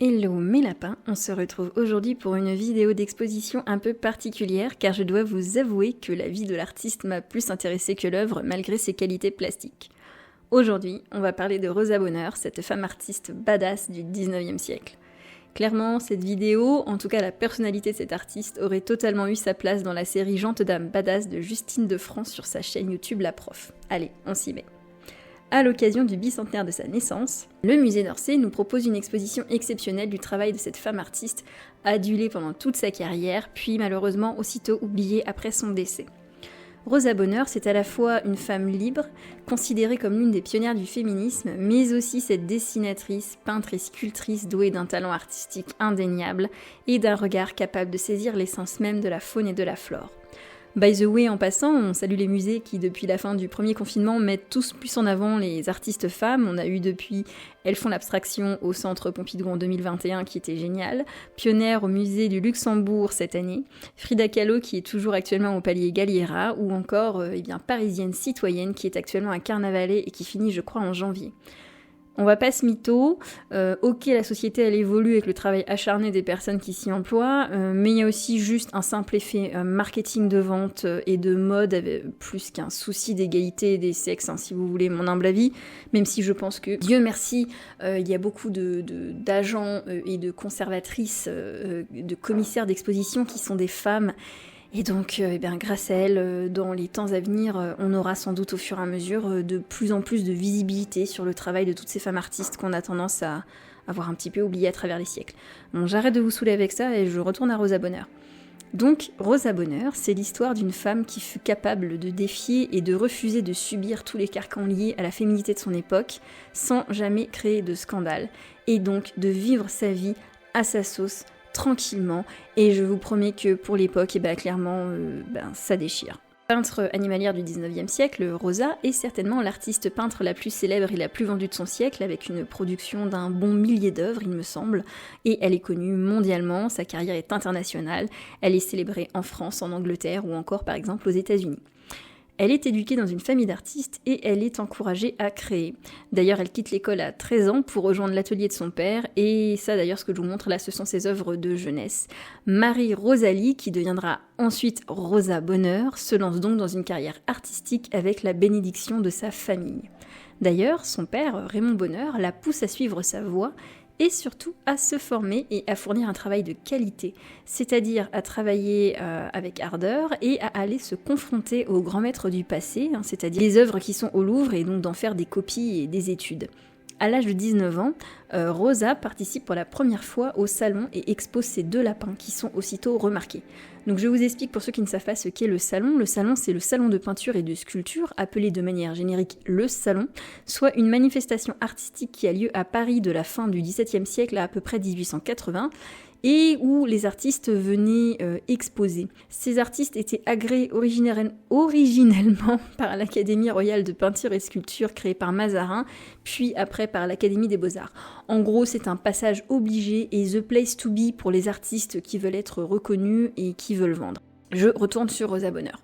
Hello mes lapins, on se retrouve aujourd'hui pour une vidéo d'exposition un peu particulière car je dois vous avouer que la vie de l'artiste m'a plus intéressée que l'œuvre malgré ses qualités plastiques. Aujourd'hui, on va parler de Rosa Bonheur, cette femme artiste badass du 19e siècle. Clairement, cette vidéo, en tout cas la personnalité de cet artiste, aurait totalement eu sa place dans la série Gente Dame Badass de Justine de France sur sa chaîne YouTube La Prof. Allez, on s'y met. À l'occasion du bicentenaire de sa naissance, le musée d'Orsay nous propose une exposition exceptionnelle du travail de cette femme artiste, adulée pendant toute sa carrière, puis malheureusement aussitôt oubliée après son décès. Rosa Bonheur, c'est à la fois une femme libre, considérée comme l'une des pionnières du féminisme, mais aussi cette dessinatrice, peintre et sculptrice douée d'un talent artistique indéniable et d'un regard capable de saisir l'essence même de la faune et de la flore. By the way, en passant, on salue les musées qui, depuis la fin du premier confinement, mettent tous plus en avant les artistes femmes. On a eu depuis Elles font l'abstraction au Centre Pompidou en 2021, qui était génial, Pionnière au musée du Luxembourg cette année, Frida Kahlo qui est toujours actuellement au Palier Galliera, ou encore Parisienne citoyenne qui est actuellement à Carnavalet et qui finit, je crois, en janvier. On va pas se mytho, ok la société elle évolue avec le travail acharné des personnes qui s'y emploient, mais il y a aussi juste un simple effet marketing de vente et de mode, plus qu'un souci d'égalité des sexes, si vous voulez mon humble avis, même si je pense que, Dieu merci, il y a beaucoup d'agents et de conservatrices, de commissaires d'exposition qui sont des femmes. Et donc, grâce à elle, dans les temps à venir, on aura sans doute au fur et à mesure de plus en plus de visibilité sur le travail de toutes ces femmes artistes qu'on a tendance à avoir un petit peu oubliées à travers les siècles. Bon, j'arrête de vous saouler avec ça et je retourne à Rosa Bonheur. Donc, Rosa Bonheur, c'est l'histoire d'une femme qui fut capable de défier et de refuser de subir tous les carcans liés à la féminité de son époque, sans jamais créer de scandale, et donc de vivre sa vie à sa sauce, tranquillement, et je vous promets que pour l'époque, clairement, ça déchire. Peintre animalière du 19e siècle, Rosa est certainement l'artiste peintre la plus célèbre et la plus vendue de son siècle, avec une production d'un bon millier d'œuvres, il me semble, et elle est connue mondialement, sa carrière est internationale, elle est célébrée en France, en Angleterre ou encore par exemple aux États-Unis. Elle est éduquée dans une famille d'artistes et elle est encouragée à créer. D'ailleurs, elle quitte l'école à 13 ans pour rejoindre l'atelier de son père, et ça d'ailleurs, ce que je vous montre là, ce sont ses œuvres de jeunesse. Marie-Rosalie, qui deviendra ensuite Rosa Bonheur, se lance donc dans une carrière artistique avec la bénédiction de sa famille. D'ailleurs, son père, Raymond Bonheur, la pousse à suivre sa voie, et surtout à se former et à fournir un travail de qualité, c'est-à-dire à travailler avec ardeur et à aller se confronter aux grands maîtres du passé, c'est-à-dire les œuvres qui sont au Louvre et donc d'en faire des copies et des études. À l'âge de 19 ans, Rosa participe pour la première fois au salon et expose ses 2 lapins qui sont aussitôt remarqués. Donc je vous explique pour ceux qui ne savent pas ce qu'est le salon. Le salon, c'est le salon de peinture et de sculpture, appelé de manière générique le salon, soit une manifestation artistique qui a lieu à Paris de la fin du XVIIe siècle à peu près 1880, et où les artistes venaient exposer. Ces artistes étaient agréés originellement par l'Académie royale de peinture et sculpture créée par Mazarin, puis après par l'Académie des Beaux-Arts. En gros, c'est un passage obligé et the place to be pour les artistes qui veulent être reconnus et qui veulent vendre. Je retourne sur Rosa Bonheur.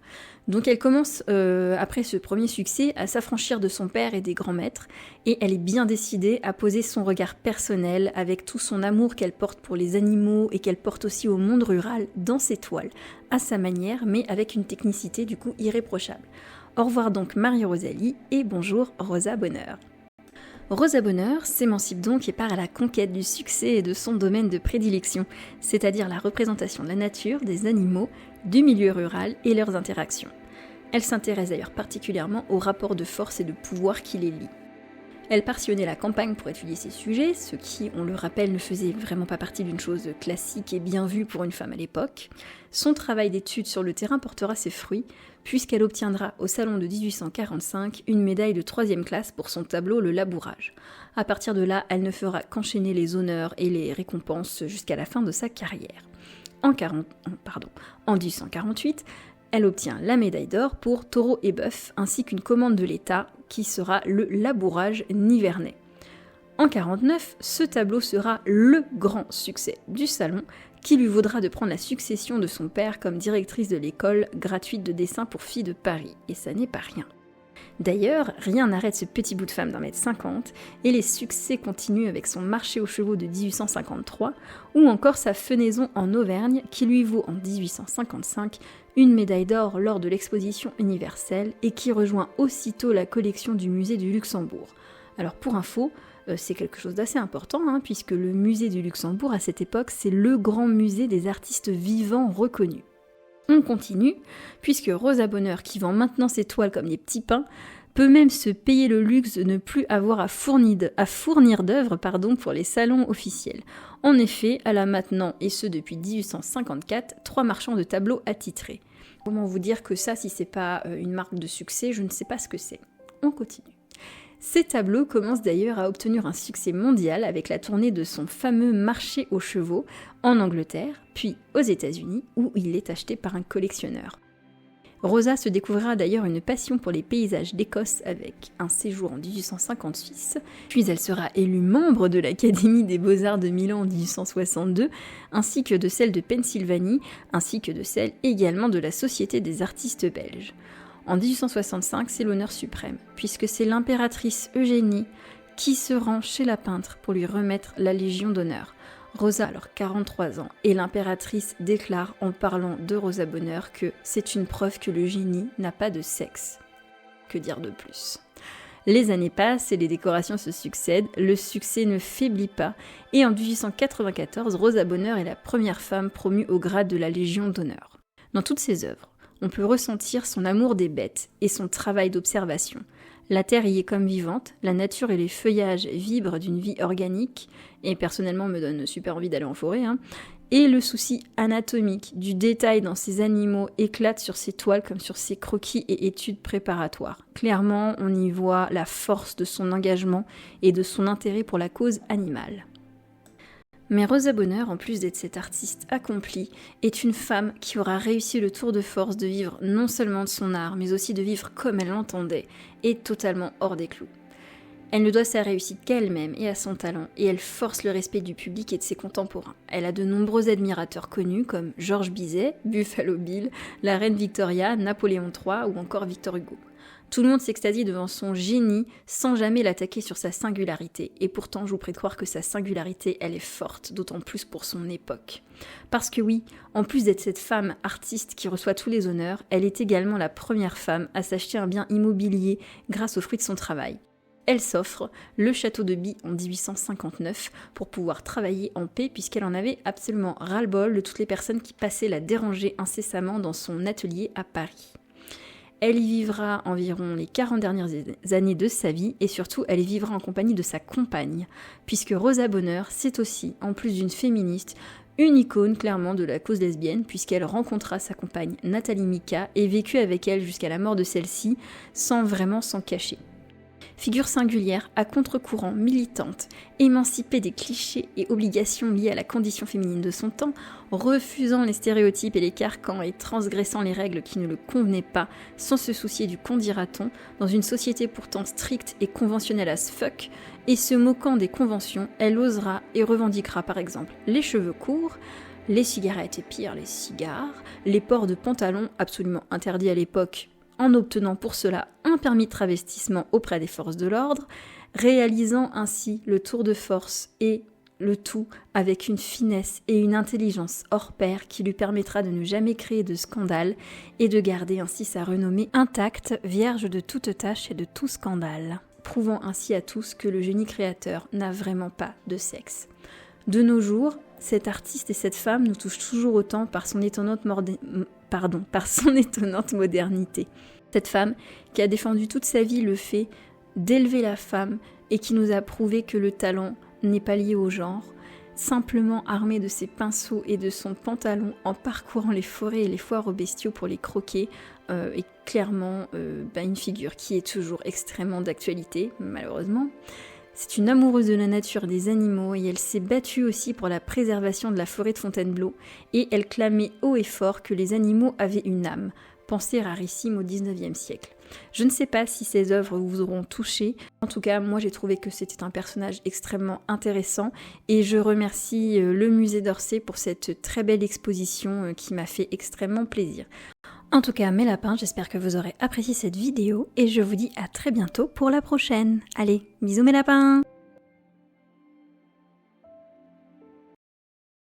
Donc elle commence, après ce premier succès, à s'affranchir de son père et des grands maîtres, et elle est bien décidée à poser son regard personnel avec tout son amour qu'elle porte pour les animaux et qu'elle porte aussi au monde rural dans ses toiles, à sa manière, mais avec une technicité du coup irréprochable. Au revoir donc Marie-Rosalie, et bonjour Rosa Bonheur. Rosa Bonheur s'émancipe donc et part à la conquête du succès et de son domaine de prédilection, c'est-à-dire la représentation de la nature, des animaux, du milieu rural et leurs interactions. Elle s'intéresse d'ailleurs particulièrement aux rapports de force et de pouvoir qui les lient. Elle part sillonner la campagne pour étudier ces sujets, ce qui, on le rappelle, ne faisait vraiment pas partie d'une chose classique et bien vue pour une femme à l'époque. Son travail d'étude sur le terrain portera ses fruits, puisqu'elle obtiendra au salon de 1845 une médaille de 3e classe pour son tableau Le Labourage. À partir de là, elle ne fera qu'enchaîner les honneurs et les récompenses jusqu'à la fin de sa carrière. En 1848, elle obtient la médaille d'or pour Taureau et Bœuf, ainsi qu'une commande de l'État qui sera le Labourage nivernais. En 1949, ce tableau sera le grand succès du salon, qui lui vaudra de prendre la succession de son père comme directrice de l'école gratuite de dessin pour filles de Paris, et ça n'est pas rien. D'ailleurs, rien n'arrête ce petit bout de femme d'1,50 m et les succès continuent avec son marché aux chevaux de 1853 ou encore sa fenaison en Auvergne qui lui vaut en 1855 une médaille d'or lors de l'exposition universelle et qui rejoint aussitôt la collection du musée du Luxembourg. Alors pour info, c'est quelque chose d'assez important puisque le musée du Luxembourg à cette époque c'est le grand musée des artistes vivants reconnus. On continue, puisque Rosa Bonheur, qui vend maintenant ses toiles comme des petits pains, peut même se payer le luxe de ne plus avoir à fournir d'œuvres pour les salons officiels. En effet, elle a maintenant, et ce depuis 1854, 3 marchands de tableaux attitrés. Comment vous dire que ça, si c'est pas une marque de succès, je ne sais pas ce que c'est. On continue. Ces tableaux commencent d'ailleurs à obtenir un succès mondial avec la tournée de son fameux marché aux chevaux en Angleterre, puis aux États-Unis où il est acheté par un collectionneur. Rosa se découvrira d'ailleurs une passion pour les paysages d'Écosse avec un séjour en 1856, puis elle sera élue membre de l'Académie des Beaux-Arts de Milan en 1862, ainsi que de celle de Pennsylvanie, ainsi que de celle également de la Société des artistes belges. En 1865, c'est l'honneur suprême, puisque c'est l'impératrice Eugénie qui se rend chez la peintre pour lui remettre la Légion d'honneur. Rosa, alors 43 ans, et l'impératrice déclare en parlant de Rosa Bonheur que c'est une preuve que le génie n'a pas de sexe. Que dire de plus ? Les années passent et les décorations se succèdent, le succès ne faiblit pas, et en 1894, Rosa Bonheur est la première femme promue au grade de la Légion d'honneur. Dans toutes ses œuvres, on peut ressentir son amour des bêtes et son travail d'observation. La terre y est comme vivante, la nature et les feuillages vibrent d'une vie organique, et personnellement me donne super envie d'aller en forêt, et le souci anatomique du détail dans ces animaux éclate sur ses toiles comme sur ses croquis et études préparatoires. Clairement, on y voit la force de son engagement et de son intérêt pour la cause animale. Mais Rosa Bonheur, en plus d'être cette artiste accomplie, est une femme qui aura réussi le tour de force de vivre non seulement de son art, mais aussi de vivre comme elle l'entendait, et totalement hors des clous. Elle ne doit sa réussite qu'à elle-même et à son talent, et elle force le respect du public et de ses contemporains. Elle a de nombreux admirateurs connus comme Georges Bizet, Buffalo Bill, la reine Victoria, Napoléon III ou encore Victor Hugo. Tout le monde s'extasie devant son génie sans jamais l'attaquer sur sa singularité. Et pourtant, je vous prie de croire que sa singularité, elle est forte, d'autant plus pour son époque. Parce que oui, en plus d'être cette femme artiste qui reçoit tous les honneurs, elle est également la première femme à s'acheter un bien immobilier grâce aux fruits de son travail. Elle s'offre le château de By en 1859 pour pouvoir travailler en paix puisqu'elle en avait absolument ras-le-bol de toutes les personnes qui passaient la déranger incessamment dans son atelier à Paris. Elle y vivra environ les 40 dernières années de sa vie et surtout elle y vivra en compagnie de sa compagne, puisque Rosa Bonheur, c'est aussi, en plus d'une féministe, une icône clairement de la cause lesbienne puisqu'elle rencontra sa compagne Nathalie Mika et vécut avec elle jusqu'à la mort de celle-ci sans vraiment s'en cacher. Figure singulière, à contre-courant, militante, émancipée des clichés et obligations liées à la condition féminine de son temps, refusant les stéréotypes et les carcans et transgressant les règles qui ne le convenaient pas, sans se soucier du qu'en dira-t-on, dans une société pourtant stricte et conventionnelle as fuck, et se moquant des conventions, elle osera et revendiquera par exemple les cheveux courts, les cigarettes et pire les cigares, les ports de pantalons absolument interdits à l'époque, en obtenant pour cela un permis de travestissement auprès des forces de l'ordre, réalisant ainsi le tour de force et le tout avec une finesse et une intelligence hors pair qui lui permettra de ne jamais créer de scandale et de garder ainsi sa renommée intacte, vierge de toute tâche et de tout scandale, prouvant ainsi à tous que le génie créateur n'a vraiment pas de sexe. De nos jours, cet artiste et cette femme nous touchent toujours autant par son étonnante modernité. Cette femme qui a défendu toute sa vie le fait d'élever la femme et qui nous a prouvé que le talent n'est pas lié au genre, simplement armée de ses pinceaux et de son pantalon en parcourant les forêts et les foires aux bestiaux pour les croquer, est clairement une figure qui est toujours extrêmement d'actualité, malheureusement. C'est une amoureuse de la nature et des animaux et elle s'est battue aussi pour la préservation de la forêt de Fontainebleau et elle clamait haut et fort que les animaux avaient une âme, pensée rarissime au XIXe siècle. Je ne sais pas si ces œuvres vous auront touché, en tout cas moi j'ai trouvé que c'était un personnage extrêmement intéressant et je remercie le musée d'Orsay pour cette très belle exposition qui m'a fait extrêmement plaisir. En tout cas, mes lapins, j'espère que vous aurez apprécié cette vidéo et je vous dis à très bientôt pour la prochaine. Allez, bisous mes lapins!